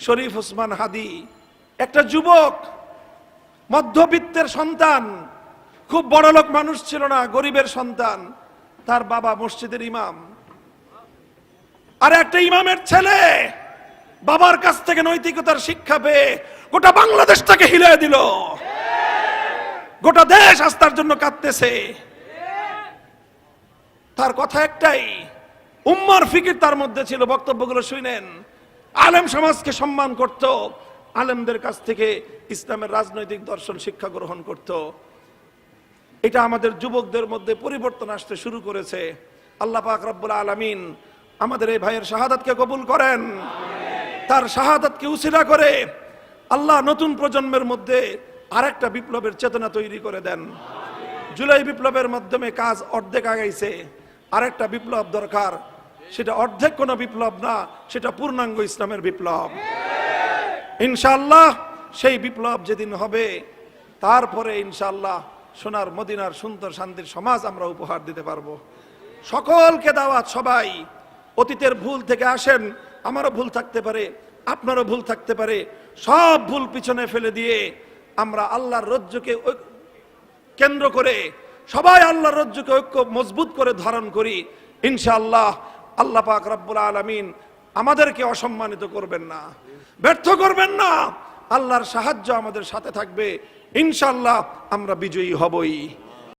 শরীফ ওসমান হাদি, একটা যুবক, মধ্যবিত্তের সন্তান, খুব বড়লোক মানুষ ছিল না, গরিবের সন্তান। তার বাবা মসজিদের ইমাম, আর একটা ইমামের ছেলে বাবার কাছ থেকে নৈতিকতার শিক্ষা পেয়ে গোটা বাংলাদেশটাকে হিলিয়ে দিল। গোটা দেশ আস্থার জন্য কাঁদতেছে। তার কথা একটাই, উম্মার ফিকির তার মধ্যে ছিল। বক্তব্যগুলো শুনেন। আলেম সমাজকে সম্মান করত, আলেমদের কাছ থেকে ইসলামের রাজনৈতিক দর্শন শিক্ষা গ্রহণ করত। এটা আমাদের যুবকদের মধ্যে পরিবর্তন আসতে শুরু করেছে। আল্লাহ পাক রব্বুল আলামিন আমাদের এই ভাইয়ের শাহাদাতকে কবুল করেন। তার শাহাদাতকে উসিলা করে আল্লাহ নতুন প্রজন্মের মধ্যে আরেকটা বিপ্লবের চেতনা তৈরি করে দেন। জুলাই বিপ্লবের মাধ্যমে কাজ অর্ধেক আগাইছে, আরেকটা বিপ্লব দরকার। সেটা অর্ধেক কোনো বিপ্লব না, সেটা পূর্ণাঙ্গ ইসলামের বিপ্লব। ইনশাআল্লাহ সেই বিপ্লব যেদিন হবে, তারপরে ইনশাআল্লাহ সোনার মদিনার সুন্দর শান্তির সমাজ আমরা উপহার দিতে পারবো। সকলকে দাওয়াত, সবাই অতীতের ভুল থেকে আসেন। আমারও ভুল থাকতে পারে, আপনারও ভুল থাকতে পারে। সব ভুল পিছনে ফেলে দিয়ে আমরা আল্লাহর রজ্জুকে কেন্দ্র করে সবাই আল্লাহর রজ্জুকে ঐক্য মজবুত করে ধারণ করি। ইনশাআল্লাহ আল্লাহ পাক রব্বুল আলামিন আমাদেরকে অসম্মানিত করবেন না, ব্যর্থ করবেন না। আল্লাহর সাহায্য আমাদের সাথে থাকবে। ইনশাআল্লাহ আমরা বিজয়ী হবই।